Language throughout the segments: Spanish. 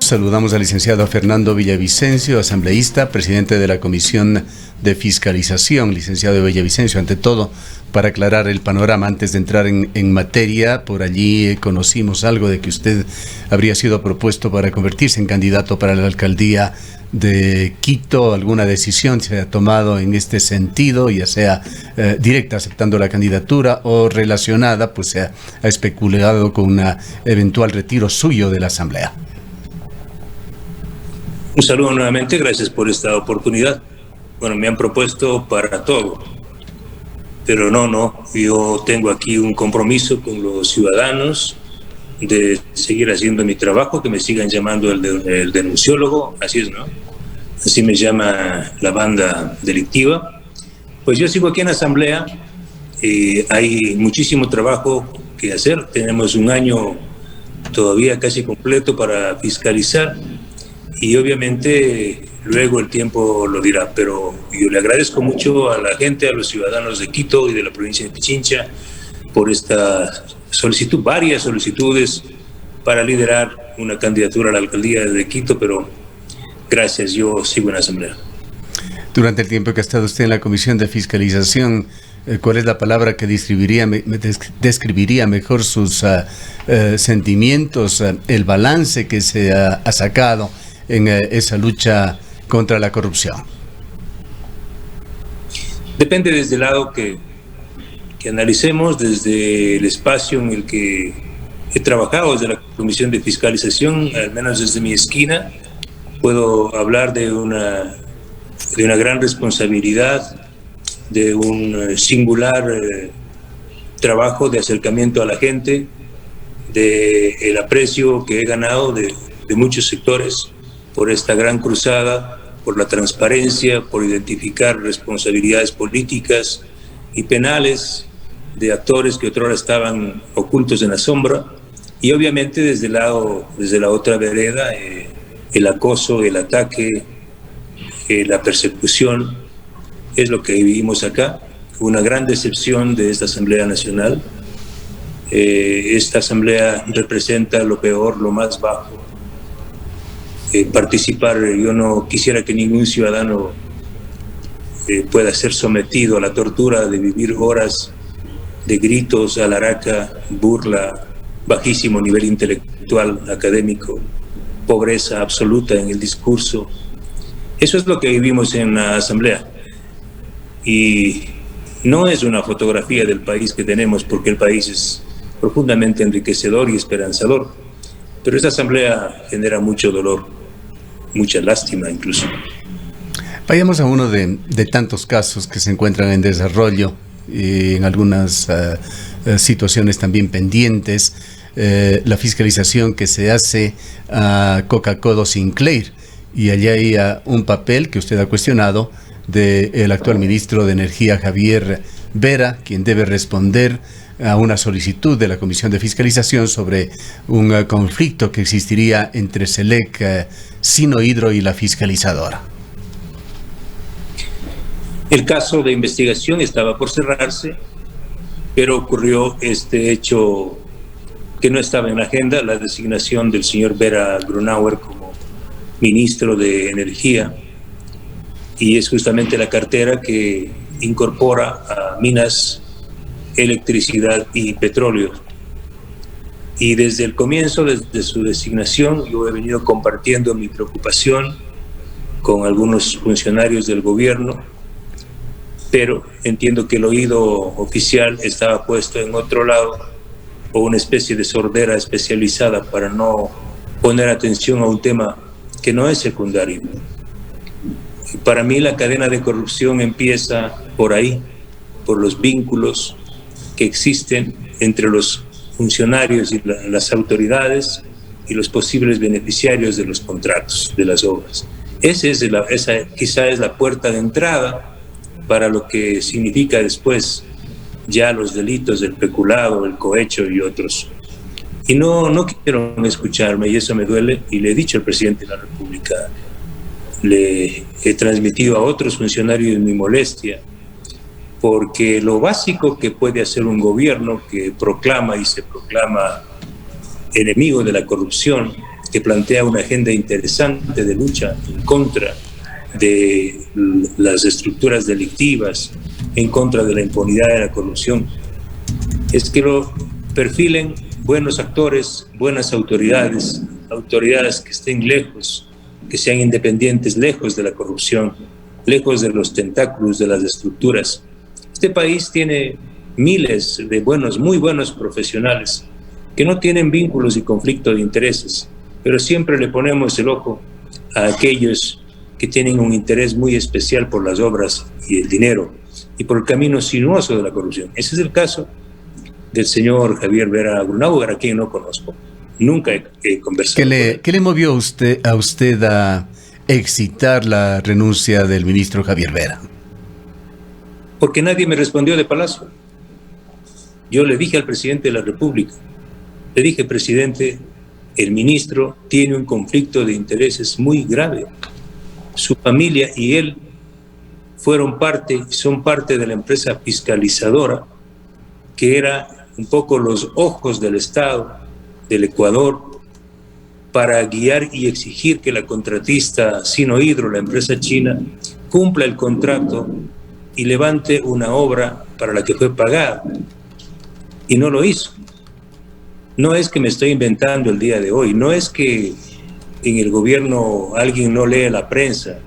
Saludamos al licenciado Fernando Villavicencio, asambleísta, presidente de la Comisión de Fiscalización. Licenciado Villavicencio, ante todo, para aclarar el panorama, antes de entrar en materia, por allí conocimos algo de que usted habría sido propuesto para convertirse en candidato para la alcaldía de Quito. ¿Alguna decisión se ha tomado en este sentido, ya sea directa, aceptando la candidatura, o relacionada, pues se ha especulado con un eventual retiro suyo de la asamblea? Un saludo nuevamente, gracias por esta oportunidad. Bueno, me han propuesto para todo, pero no, yo tengo aquí un compromiso con los ciudadanos de seguir haciendo mi trabajo, que me sigan llamando el denunciólogo, así es, ¿no? Así me llama la banda delictiva. Pues yo sigo aquí en la asamblea, hay muchísimo trabajo que hacer, tenemos un año todavía casi completo para fiscalizar, y obviamente luego el tiempo lo dirá, pero yo le agradezco mucho a la gente, a los ciudadanos de Quito y de la provincia de Pichincha por esta solicitud, varias solicitudes para liderar una candidatura a la alcaldía de Quito, pero gracias, yo sigo en la asamblea. Durante el tiempo que ha estado usted en la Comisión de Fiscalización, ¿cuál es la palabra que describiría mejor sus sentimientos, el balance que se ha sacado en esa lucha contra la corrupción? Depende desde el lado que analicemos, desde el espacio en el que he trabajado, desde la Comisión de Fiscalización, al menos desde mi esquina, puedo hablar de una gran responsabilidad, de un singular trabajo de acercamiento a la gente, de el aprecio que he ganado de muchos sectores por esta gran cruzada, por la transparencia, por identificar responsabilidades políticas y penales de actores que otrora estaban ocultos en la sombra, y obviamente desde la otra vereda, el acoso, el ataque, la persecución, es lo que vivimos acá. Una gran decepción de esta Asamblea Nacional. Esta Asamblea representa lo peor, lo más bajo. Yo no quisiera que ningún ciudadano pueda ser sometido a la tortura de vivir horas de gritos, alaraca, burla, bajísimo nivel intelectual, académico, pobreza absoluta en el discurso. Eso es lo que vivimos en la Asamblea. Y no es una fotografía del país que tenemos, porque el país es profundamente enriquecedor y esperanzador, pero esta Asamblea genera mucho dolor, mucha lástima incluso. Vayamos a uno de tantos casos que se encuentran en desarrollo y en algunas situaciones también pendientes. La fiscalización que se hace a Coca-Cola Sinclair, y allá hay un papel que usted ha cuestionado del actual ministro de Energía, Javier Vera, quien debe responder a una solicitud de la Comisión de Fiscalización sobre un conflicto que existiría entre SELEC, Sinohidro y la fiscalizadora. El caso de investigación estaba por cerrarse, pero ocurrió este hecho que no estaba en la agenda, la designación del señor Vera Grunauer como ministro de Energía, y es justamente la cartera que incorpora a minas, electricidad y petróleo. Y desde el comienzo, desde su designación, yo he venido compartiendo mi preocupación con algunos funcionarios del gobierno, pero entiendo que el oído oficial estaba puesto en otro lado, o una especie de sordera especializada para no poner atención a un tema que no es secundario. Para mí la cadena de corrupción empieza por ahí, por los vínculos que existen entre los funcionarios y las autoridades y los posibles beneficiarios de los contratos, de las obras. Esa quizá es la puerta de entrada para lo que significa después ya los delitos del peculado, el cohecho y otros. Y no quieren escucharme, y eso me duele, y le he dicho al presidente de la República, le he transmitido a otros funcionarios mi molestia, porque lo básico que puede hacer un gobierno que proclama y se proclama enemigo de la corrupción que plantea una agenda interesante de lucha en contra de las estructuras delictivas, en contra de la impunidad y la corrupción, es que lo perfilen buenos actores, buenas autoridades, autoridades que estén lejos, que sean independientes, lejos de la corrupción, lejos de los tentáculos de las estructuras. Este país tiene miles de buenos, muy buenos profesionales que no tienen vínculos y conflictos de intereses, pero siempre le ponemos el ojo a aquellos que tienen un interés muy especial por las obras y el dinero y por el camino sinuoso de la corrupción. Ese es el caso del señor Javier Vera Grunauer, a quien no conozco. Nunca he conversado con él. ¿Qué le movió a usted a excitar la renuncia del ministro Javier Vera? Porque nadie me respondió de Palacio. Yo le dije al presidente de la República, le dije, presidente, el ministro tiene un conflicto de intereses muy grave. Su familia y él son parte de la empresa fiscalizadora, que era un poco los ojos del Estado, del Ecuador, para guiar y exigir que la contratista Sinohydro, la empresa china, cumpla el contrato y levante una obra para la que fue pagada. Y no lo hizo. No es que me estoy inventando el día de hoy, no es que en el gobierno alguien no lee la prensa.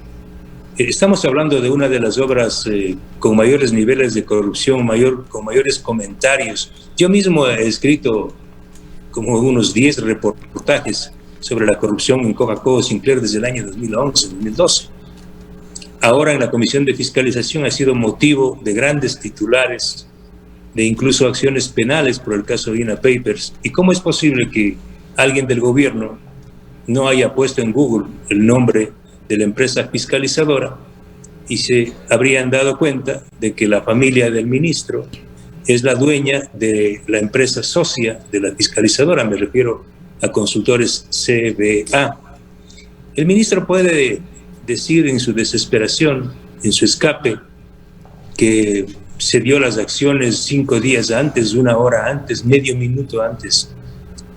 Estamos hablando de una de las obras con mayores niveles de corrupción, con mayores comentarios. Yo mismo he escrito como unos 10 reportajes sobre la corrupción en Coca-Cola Sinclair desde el año 2011, 2012. Ahora en la Comisión de Fiscalización ha sido motivo de grandes titulares, de incluso acciones penales por el caso INA Papers. ¿Y cómo es posible que alguien del gobierno no haya puesto en Google el nombre de la empresa fiscalizadora y se habrían dado cuenta de que la familia del ministro es la dueña de la empresa socia de la fiscalizadora? Me refiero a Consultores CBA. El ministro puede decir en su desesperación, en su escape, que se dio las acciones 5 días antes, 1 hora antes, medio minuto antes.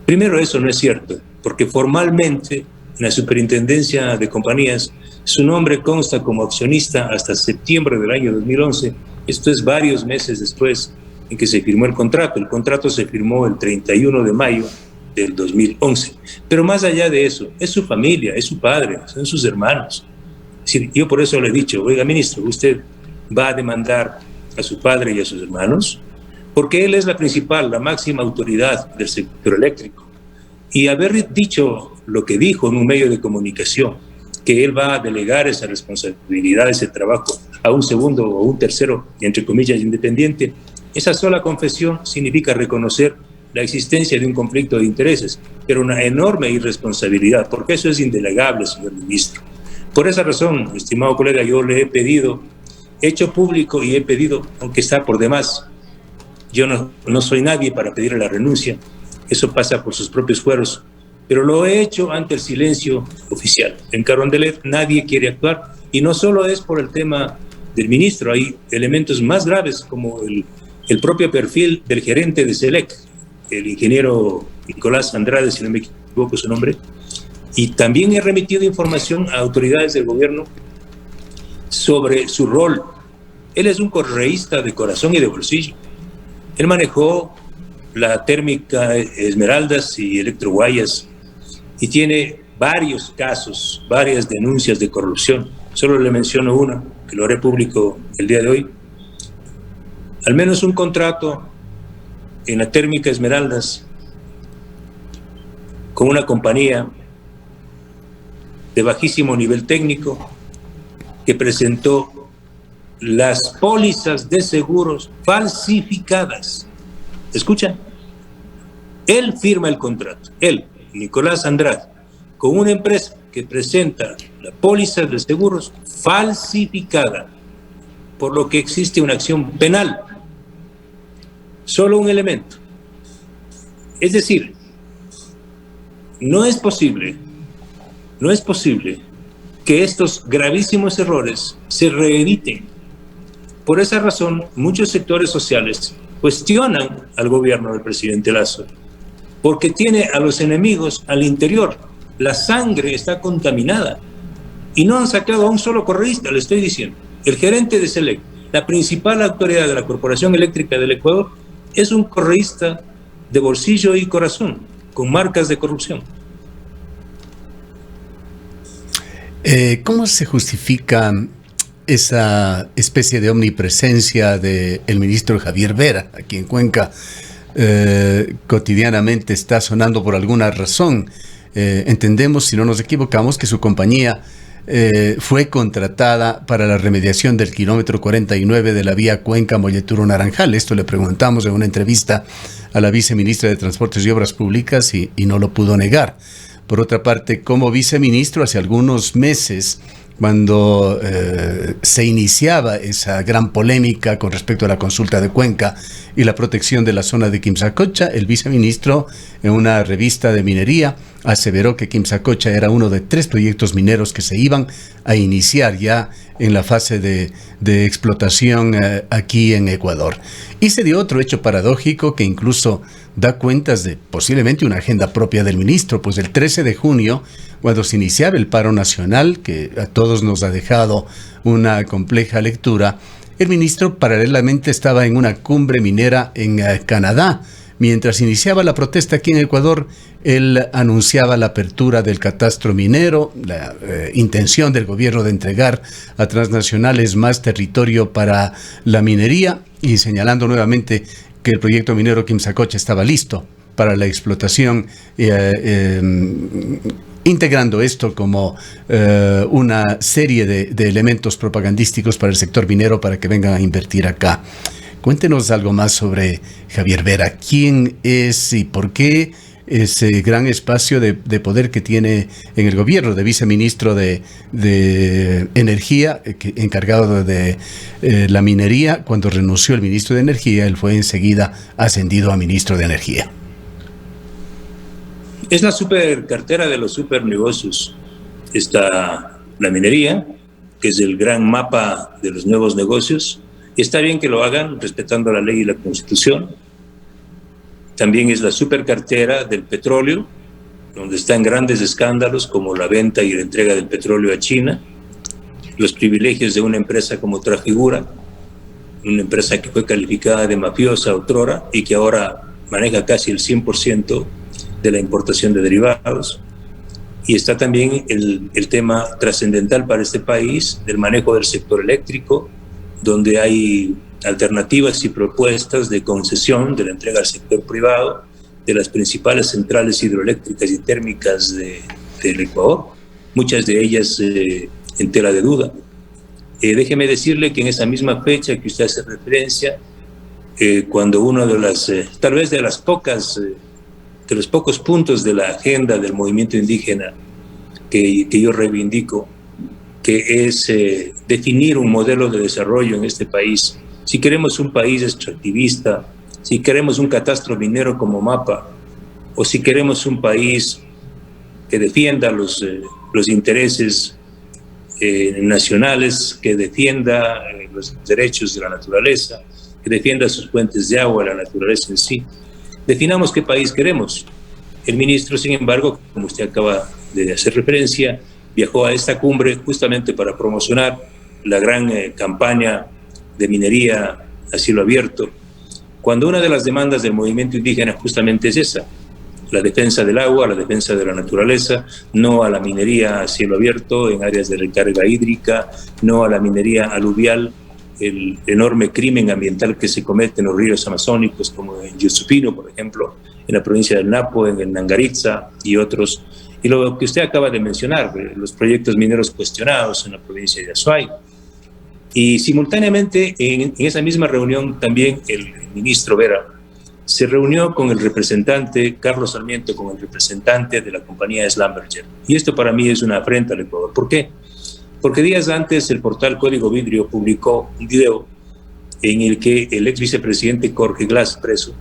Primero, eso no es cierto, porque formalmente en la Superintendencia de Compañías su nombre consta como accionista hasta septiembre del año 2011. Esto es varios meses después en que se firmó el contrato. El contrato se firmó el 31 de mayo del 2011. Pero más allá de eso, es su familia, es su padre, son sus hermanos. Es decir, yo por eso le he dicho, oiga, ministro, usted va a demandar a su padre y a sus hermanos, porque él es la principal, la máxima autoridad del sector eléctrico. Y haber dicho lo que dijo en un medio de comunicación, que él va a delegar esa responsabilidad, ese trabajo a un segundo o un tercero, entre comillas, independiente, esa sola confesión significa reconocer la existencia de un conflicto de intereses, pero una enorme irresponsabilidad, porque eso es indelegable, señor ministro. Por esa razón, estimado colega, yo le he pedido, he hecho público y he pedido, aunque está por demás, yo no soy nadie para pedirle la renuncia, eso pasa por sus propios fueros, pero lo he hecho ante el silencio oficial. En Carondelet nadie quiere actuar, y no solo es por el tema del ministro, hay elementos más graves como el propio perfil del gerente de SELEC, el ingeniero Nicolás Andrade, si no me equivoco su nombre, y también he remitido información a autoridades del gobierno sobre su rol. Él es un correísta de corazón y de bolsillo. Él manejó la térmica Esmeraldas y Electro Guayas y tiene varios casos, varias denuncias de corrupción. Solo le menciono una, que lo haré público el día de hoy. Al menos un contrato en la térmica Esmeraldas con una compañía de bajísimo nivel técnico que presentó las pólizas de seguros falsificadas. ¿Escuchan? Él firma el contrato, él, Nicolás Andrade, con una empresa que presenta la póliza de seguros falsificada, por lo que existe una acción penal. Solo un elemento. Es decir, no es posible que estos gravísimos errores se reediten. Por esa razón, muchos sectores sociales cuestionan al gobierno del presidente Lasso, porque tiene a los enemigos al interior La sangre está contaminada y no han sacado a un solo correísta, le estoy diciendo. El gerente de SELEC, la principal autoridad de la Corporación Eléctrica del Ecuador, es un correísta de bolsillo y corazón, con marcas de corrupción. ¿Cómo se justifica esa especie de omnipresencia del ministro Javier Vera, aquí en Cuenca? Cotidianamente está sonando por alguna razón. Entendemos, si no nos equivocamos, que su compañía fue contratada para la remediación del kilómetro 49 de la vía Cuenca-Molleturo-Naranjal. Esto le preguntamos en una entrevista a la viceministra de Transportes y Obras Públicas y no lo pudo negar. Por otra parte, como viceministro, hace algunos meses, cuando se iniciaba esa gran polémica con respecto a la consulta de Cuenca y la protección de la zona de Quimsacocha, el viceministro, en una revista de minería, aseveró que Quimsacocha era uno de 3 proyectos mineros que se iban a iniciar ya en la fase de explotación aquí en Ecuador. Y se dio otro hecho paradójico que incluso da cuentas de posiblemente una agenda propia del ministro, pues el 13 de junio, cuando se iniciaba el paro nacional, que a todos nos ha dejado una compleja lectura, el ministro paralelamente estaba en una cumbre minera en Canadá. Mientras iniciaba la protesta aquí en Ecuador, él anunciaba la apertura del catastro minero, la intención del gobierno de entregar a transnacionales más territorio para la minería y señalando nuevamente que el proyecto minero Quimsacocha estaba listo para la explotación, integrando esto como una serie de elementos propagandísticos para el sector minero para que vengan a invertir acá. Cuéntenos algo más sobre Javier Vera. ¿Quién es y por qué ese gran espacio de poder que tiene en el gobierno de viceministro de Energía, encargado de la minería? Cuando renunció el ministro de Energía, él fue enseguida ascendido a ministro de Energía. Es la super cartera de los super negocios. Está la minería, que es el gran mapa de los nuevos negocios. Y está bien que lo hagan respetando la ley y la Constitución. También es la supercartera del petróleo, donde están grandes escándalos como la venta y la entrega del petróleo a China, los privilegios de una empresa como Trafigura, una empresa que fue calificada de mafiosa otrora y que ahora maneja casi el 100% de la importación de derivados. Y está también el tema trascendental para este país del manejo del sector eléctrico, donde hay alternativas y propuestas de concesión de la entrega al sector privado de las principales centrales hidroeléctricas y térmicas del Ecuador, muchas de ellas en tela de duda. Déjeme decirle que en esa misma fecha que usted hace referencia, cuando uno de las, tal vez de los pocos puntos de la agenda del movimiento indígena que yo reivindico, que es definir un modelo de desarrollo en este país. Si queremos un país extractivista, si queremos un catastro minero como mapa, o si queremos un país que defienda los intereses nacionales, que defienda los derechos de la naturaleza, que defienda sus fuentes de agua, la naturaleza en sí, definamos qué país queremos. El ministro, sin embargo, como usted acaba de hacer referencia, viajó a esta cumbre justamente para promocionar la gran campaña de minería a cielo abierto, cuando una de las demandas del movimiento indígena justamente es esa, la defensa del agua, la defensa de la naturaleza, no a la minería a cielo abierto en áreas de recarga hídrica, no a la minería aluvial, el enorme crimen ambiental que se comete en los ríos amazónicos, como en Yusupino, por ejemplo, en la provincia del Napo, en el Nangaritza y otros. Y lo que usted acaba de mencionar, los proyectos mineros cuestionados en la provincia de Azuay. Y simultáneamente, en esa misma reunión, también el ministro Vera se reunió con el representante, Carlos Sarmiento, con el representante de la compañía Schlumberger. Y esto para mí es una afrenta al Ecuador. ¿Por qué? Porque días antes el portal Código Vidrio publicó un video en el que el ex vicepresidente Jorge Glass, preso,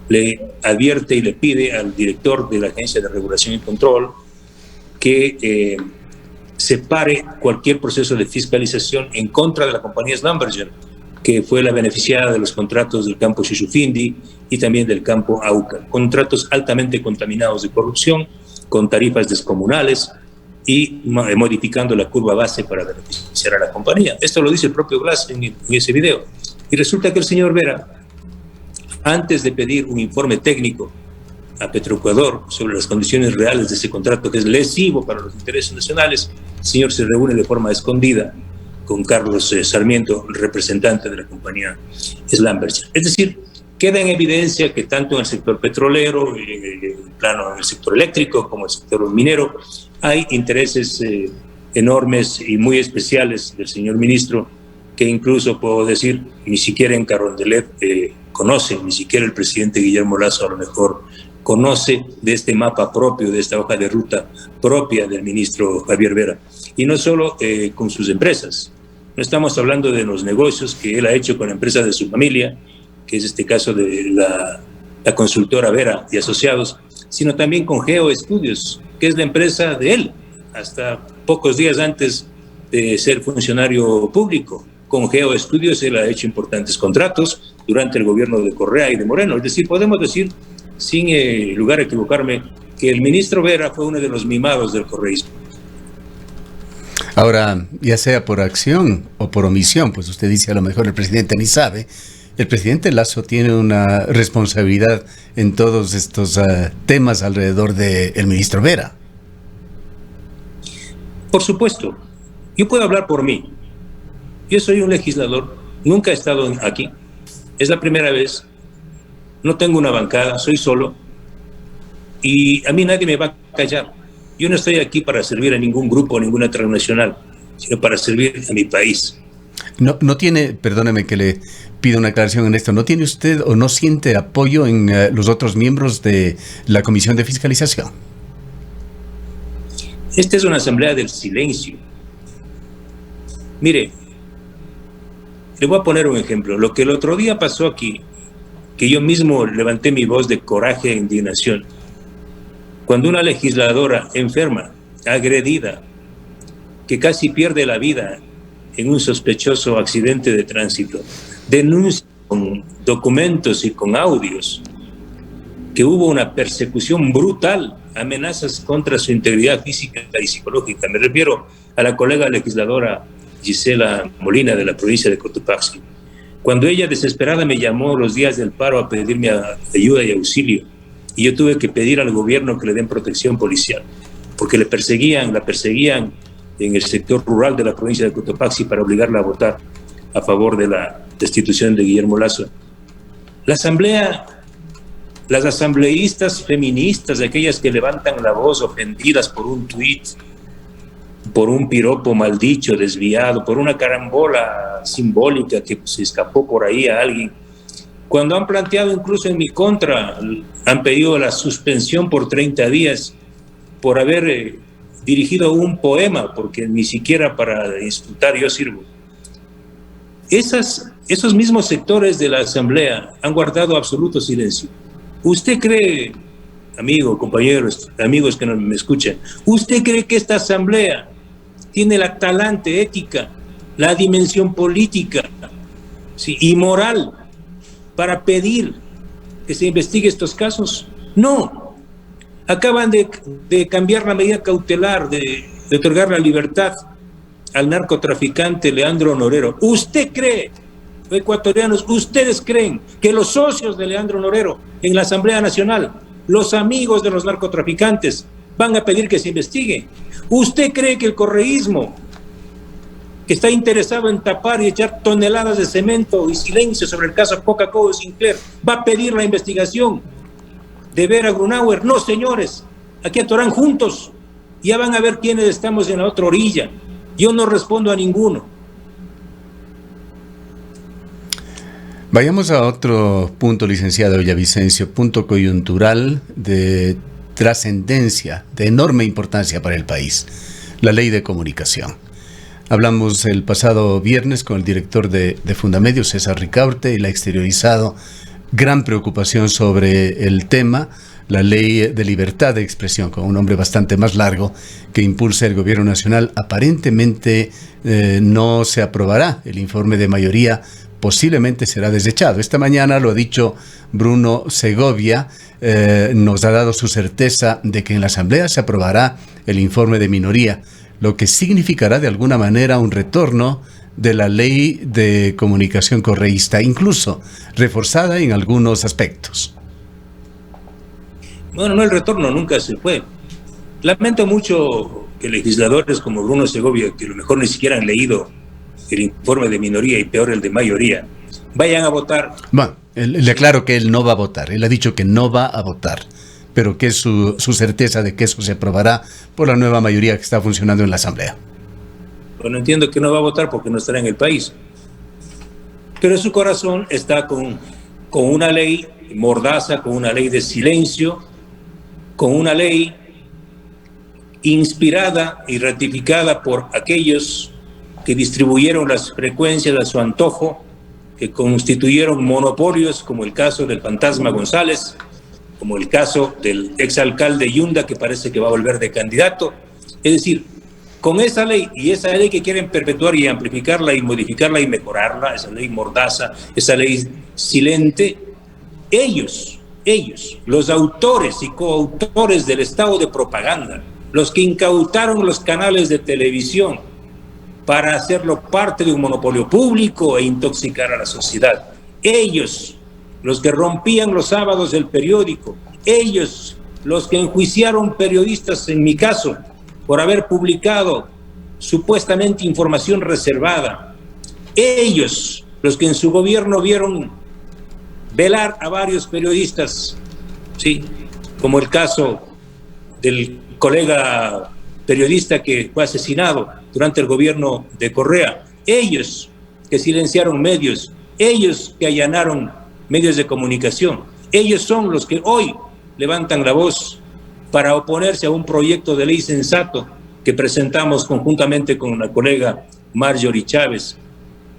le advierte y le pide al director de la Agencia de Regulación y Control que separe cualquier proceso de fiscalización en contra de la compañía Schlumberger, que fue la beneficiada de los contratos del campo Shushufindi y también del campo Auca, contratos altamente contaminados de corrupción con tarifas descomunales y modificando la curva base para beneficiar a la compañía. Esto lo dice el propio Glass en ese video. Y resulta que el señor Vera, antes de pedir un informe técnico a Petroecuador sobre las condiciones reales de ese contrato que es lesivo para los intereses nacionales, el señor se reúne de forma escondida con Carlos Sarmiento, representante de la compañía Schlumberger. Es decir, queda en evidencia que tanto en el sector petrolero, en el sector eléctrico como en el sector minero, hay intereses enormes y muy especiales del señor ministro, que incluso puedo decir, ni siquiera en Carondelet conoce, ni siquiera el presidente Guillermo Lasso a lo mejor conoce de este mapa propio, de esta hoja de ruta propia del ministro Javier Vera. Y no solo con sus empresas. No estamos hablando de los negocios que él ha hecho con la empresa de su familia, que es este caso de la consultora Vera y Asociados, sino también con GeoEstudios, que es la empresa de él, hasta pocos días antes de ser funcionario público. Con GeoEstudios él ha hecho importantes contratos durante el gobierno de Correa y de Moreno. Es decir, podemos decir, sin lugar a equivocarme, que el ministro Vera fue uno de los mimados del correísmo. Ahora, ya sea por acción o por omisión, pues usted dice a lo mejor el presidente ni sabe, el presidente Lasso tiene una responsabilidad en todos estos temas alrededor del ministro Vera. Por supuesto, yo puedo hablar por mí. Yo soy un legislador, nunca he estado aquí, es la primera vez, no tengo una bancada, soy solo y a mí nadie me va a callar. Yo no estoy aquí para servir a ningún grupo, a ninguna transnacional, sino para servir a mi país. No tiene, perdóneme que le pido una aclaración en esto, ¿no tiene usted o no siente apoyo en los otros miembros de la Comisión de Fiscalización? Esta es una asamblea del silencio. Mire, le voy a poner un ejemplo. Lo que el otro día pasó aquí, que yo mismo levanté mi voz de coraje e indignación, cuando una legisladora enferma, agredida, que casi pierde la vida en un sospechoso accidente de tránsito, denuncia con documentos y con audios que hubo una persecución brutal, amenazas contra su integridad física y psicológica. Me refiero a la colega legisladora Gisela Molina de la provincia de Cotopaxi. Cuando ella desesperada me llamó los días del paro a pedirme ayuda y auxilio, y yo tuve que pedir al gobierno que le den protección policial, porque la perseguían en el sector rural de la provincia de Cotopaxi para obligarla a votar a favor de la destitución de Guillermo Lasso. La asamblea, las asambleístas feministas, aquellas que levantan la voz ofendidas por un tuit, por un piropo maldicho, desviado, por una carambola simbólica que se escapó por ahí a alguien, cuando han planteado incluso en mi contra, han pedido la suspensión por 30 días por haber dirigido un poema, porque ni siquiera para insultar yo sirvo. Esos mismos sectores de la asamblea han guardado absoluto silencio. ¿Usted cree, amigo, compañeros, amigos que no me escuchan, usted cree que esta asamblea tiene la talante ética, la dimensión política, sí, y moral para pedir que se investigue estos casos? No. Acaban de cambiar la medida cautelar, de otorgar la libertad al narcotraficante Leandro Norero. ¿Usted cree, ecuatorianos, ustedes creen que los socios de Leandro Norero en la Asamblea Nacional, los amigos de los narcotraficantes, van a pedir que se investigue? ¿Usted cree que el correísmo, que está interesado en tapar y echar toneladas de cemento y silencio sobre el caso Coca-Cola Sinclair, va a pedir la investigación de Vera Grunauer? No, señores, aquí actuarán juntos. Ya van a ver quiénes estamos en la otra orilla. Yo no respondo a ninguno. Vayamos a otro punto, licenciado Villavicencio, punto coyuntural de trascendencia, de enorme importancia para el país, la ley de comunicación. Hablamos el pasado viernes con el director de Fundamedios, César Ricaurte, y le ha exteriorizado gran preocupación sobre el tema, la ley de libertad de expresión, con un nombre bastante más largo, que impulsa el gobierno nacional. Aparentemente no se aprobará el informe de mayoría posiblemente será desechado. Esta mañana lo ha dicho Bruno Segovia, nos ha dado su certeza de que en la Asamblea se aprobará el informe de minoría, lo que significará de alguna manera un retorno de la ley de comunicación correísta, incluso reforzada en algunos aspectos. Bueno, no, el retorno nunca se fue. Lamento mucho que legisladores como Bruno Segovia, que a lo mejor ni siquiera han leído el informe de minoría y peor el de mayoría, vayan a votar. Bueno, le aclaro que él no va a votar. Él ha dicho que no va a votar, pero que es su certeza de que eso se aprobará por la nueva mayoría que está funcionando en la Asamblea. Bueno, entiendo que no va a votar porque no estará en el país. Pero su corazón está con una ley mordaza, con una ley de silencio, con una ley inspirada y ratificada por aquellos que distribuyeron las frecuencias a su antojo, que constituyeron monopolios, como el caso del Fantasma González, como el caso del exalcalde Yunda, que parece que va a volver de candidato. Es decir, con esa ley, y esa ley que quieren perpetuar y amplificarla y modificarla y mejorarla, esa ley mordaza, esa ley silente, ellos, los autores y coautores del estado de propaganda, los que incautaron los canales de televisión para hacerlo parte de un monopolio público e intoxicar a la sociedad. Ellos, los que rompían los sábados del periódico, ellos, los que enjuiciaron periodistas, en mi caso, por haber publicado supuestamente información reservada. Ellos, los que en su gobierno vieron velar a varios periodistas, ¿sí? Como el caso del colega periodista que fue asesinado durante el gobierno de Correa. Ellos que silenciaron medios, ellos que allanaron medios de comunicación, ellos son los que hoy levantan la voz para oponerse a un proyecto de ley sensato que presentamos conjuntamente con la colega Marjorie Chávez,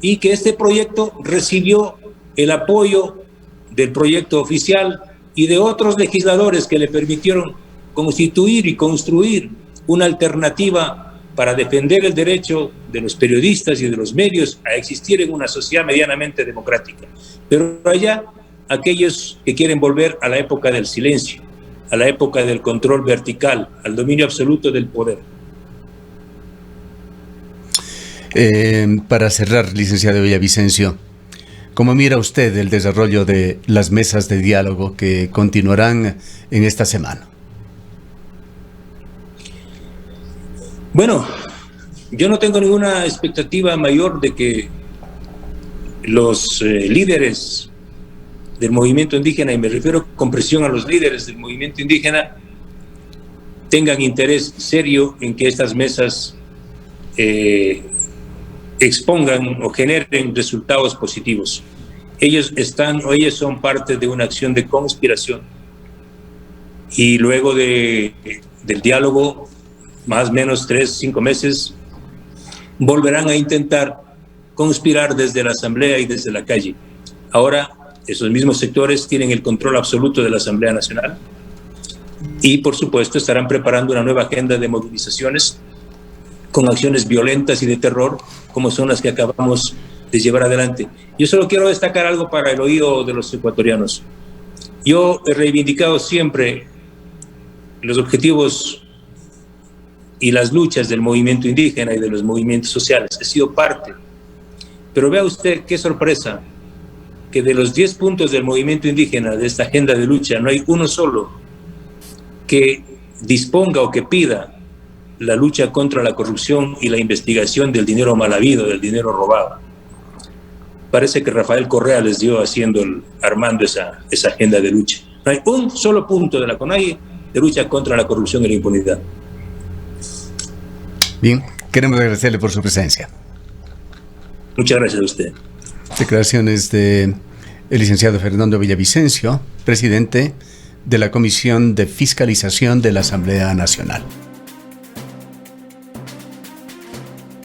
y que este proyecto recibió el apoyo del proyecto oficial y de otros legisladores que le permitieron constituir y construir una alternativa para defender el derecho de los periodistas y de los medios a existir en una sociedad medianamente democrática. Pero allá, aquellos que quieren volver a la época del silencio, a la época del control vertical, al dominio absoluto del poder. Para cerrar, licenciado Villavicencio, ¿cómo mira usted el desarrollo de las mesas de diálogo que continuarán en esta semana? Bueno, yo no tengo ninguna expectativa mayor de que los líderes del movimiento indígena, y me refiero con presión a los líderes del movimiento indígena, tengan interés serio en que estas mesas expongan o generen resultados positivos. Ellos son parte de una acción de conspiración, y luego del diálogo, más o menos 3-5 meses, volverán a intentar conspirar desde la Asamblea y desde la calle. Ahora, esos mismos sectores tienen el control absoluto de la Asamblea Nacional y, por supuesto, estarán preparando una nueva agenda de movilizaciones con acciones violentas y de terror, como son las que acabamos de llevar adelante. Yo solo quiero destacar algo para el oído de los ecuatorianos. Yo he reivindicado siempre los objetivos y las luchas del movimiento indígena y de los movimientos sociales. He sido parte. Pero vea usted qué sorpresa, que de los 10 puntos del movimiento indígena, de esta agenda de lucha, no hay uno solo que disponga o que pida la lucha contra la corrupción y la investigación del dinero mal habido, del dinero robado. Parece que Rafael Correa les dio armando esa agenda de lucha. No hay un solo punto de la CONAIE de lucha contra la corrupción y la impunidad. Bien, queremos agradecerle por su presencia. Muchas gracias a usted. Declaraciones del licenciado Fernando Villavicencio, presidente de la Comisión de Fiscalización de la Asamblea Nacional.